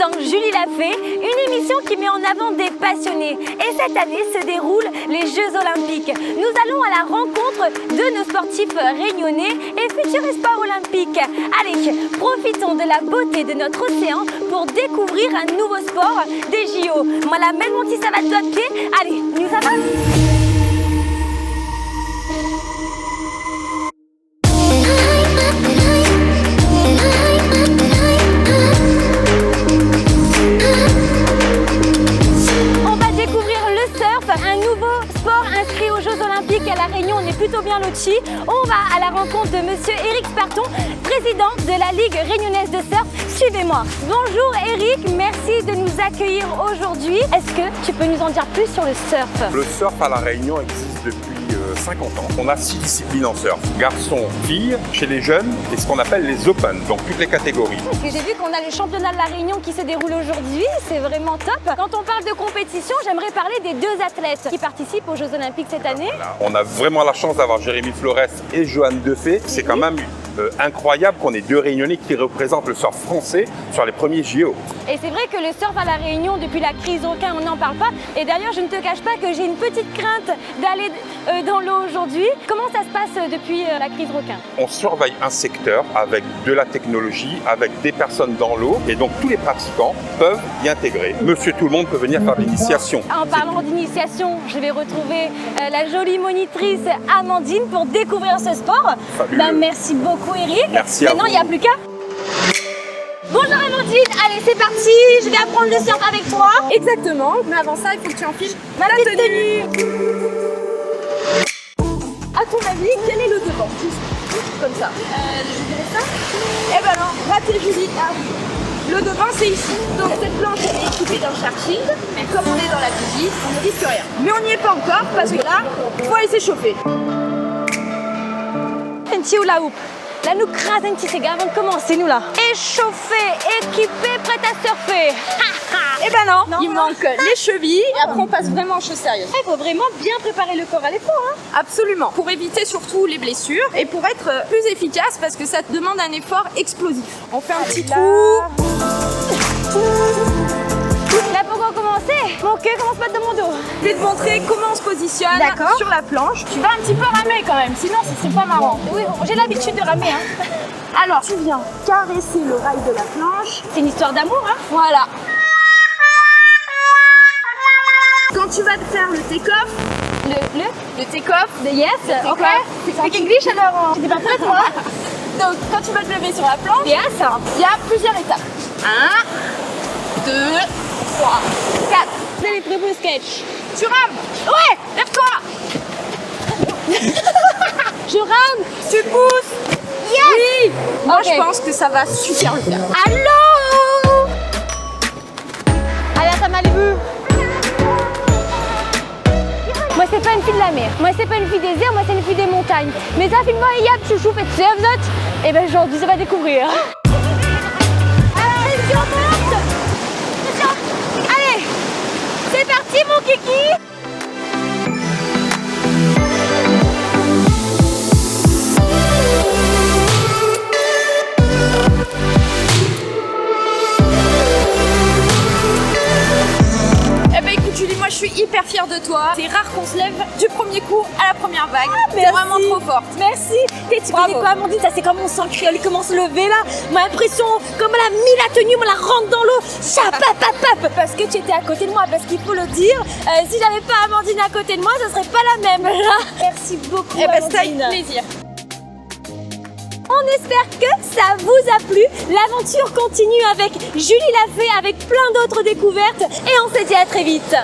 dans Julie l'a fait, une émission qui met en avant des passionnés. Et cette année se déroulent les Jeux Olympiques. Nous allons à la rencontre de nos sportifs réunionnais et futurs espoirs olympiques. Allez, profitons de la beauté de notre océan pour découvrir un nouveau sport des JO. Moi, la même mon petit savate doigt de pied. Allez, nous avons. Un nouveau sport inscrit aux Jeux Olympiques à La Réunion, on est plutôt bien lotis. On va à la rencontre de monsieur Éric Sparton, président de la Ligue réunionnaise de surf. Suivez-moi. Bonjour Éric, merci de nous accueillir aujourd'hui. Est-ce que tu peux nous en dire plus sur le surf? Le surf à La Réunion existe depuis 50 ans. On a 6 disciplines en surf. Garçons, filles, chez les jeunes, et ce qu'on appelle les Open, donc toutes les catégories. Parce que j'ai vu qu'on a le championnat de La Réunion qui se déroule aujourd'hui, c'est vraiment top. Quand on parle de compétition, j'aimerais parler des deux athlètes qui participent aux Jeux Olympiques cette année. Voilà. On a vraiment la chance d'avoir Jérémy Flores et Joanne Defay. C'est quand même incroyable qu'on ait deux Réunionnais qui représentent le surf français sur les premiers JO. Et c'est vrai que le surf à La Réunion, depuis la crise requin, on n'en parle pas. Et d'ailleurs, je ne te cache pas que j'ai une petite crainte d'aller dans l'eau aujourd'hui. Comment ça se passe depuis la crise requin? On surveille un secteur avec de la technologie, avec des personnes dans l'eau, et donc tous les pratiquants peuvent y intégrer. Monsieur tout le monde peut venir faire l'initiation. En parlant d'initiation, je vais retrouver la jolie monitrice Amandine pour découvrir ce sport. Bah, merci beaucoup Éric. Merci à vous. Maintenant, il n'y a plus qu'à... Bonjour Amandine, allez c'est parti, je vais apprendre le surf avec toi. Exactement, mais avant ça, il faut que tu enfiles Ma petite tenue. À ton avis, quel est le devant? Comme ça. Je dirais ça. Eh ben non, raté Julie. Ah. Le devant c'est ici. Donc cette planche est équipée d'un shark shield. Mais comme on est dans la piscine, on ne risque rien. Mais on n'y est pas encore parce que là, il faut aller s'échauffer. Un petit hula hoop. Là, nous crasons un petit cigare avant de commencer, nous là. Échauffé, équipé, prête à surfer. Eh ben non, il manque les chevilles et après on passe vraiment en choses sérieuses. Il faut vraiment bien préparer le corps à l'effort. Hein. Absolument, pour éviter surtout les blessures et pour être plus efficace parce que ça te demande un effort explosif. On fait un petit trou. Là, pour commencer, mon queue commence pas dans mon dos. Je vais te montrer comment on se positionne sur la planche. Tu vas un petit peu ramer quand même, sinon ce serait pas marrant. Oui, j'ai l'habitude de ramer. Hein. Alors, tu viens caresser le rail de la planche. C'est une histoire d'amour, hein. Voilà. Quand tu vas te faire le take-off, le take-off, Yes, ok. Speak English alors, j'étais pas prête moi. Donc, quand tu vas te lever sur la planche, Yes. il y a plusieurs étapes. 1, 2, 3, 4. C'est les prix pour le sketch. Tu rames. Ouais, lève-toi. Je rame. Tu pousses. Yes. Oui. Moi, Ok. je pense que ça va super le faire. Allô. Allez, ça m'a vu. Moi, c'est pas une fille de la mer. Moi, c'est pas une fille des airs. Moi, c'est une fille des montagnes. Mais ça, filme-moi, il y a chouchou, fait de notes. Et ben, aujourd'hui, ça va découvrir. Allez, c'est parti, mon kiki. Eh ben écoute Julie, moi je suis hyper fière de toi. C'est rare qu'on se lève du premier coup à la première vague. C'est merci. vraiment trop forte. Merci. Et tu Bravo. connais pas, Amandine, ça c'est comme mon sang cuit, elle commence à lever là. Ma impression, comme elle a mis la tenue, on la rentre dans l'eau. Chapapapap. Parce que tu étais à côté de moi, parce qu'il faut le dire. Si j'avais pas Amandine à côté de moi, ça serait pas la même. Merci beaucoup. Eh ben c'était avec Amandine. plaisir. On espère que ça vous a plu. L'aventure continue avec Julie l'a fait, avec plein d'autres découvertes. Et on se dit à très vite.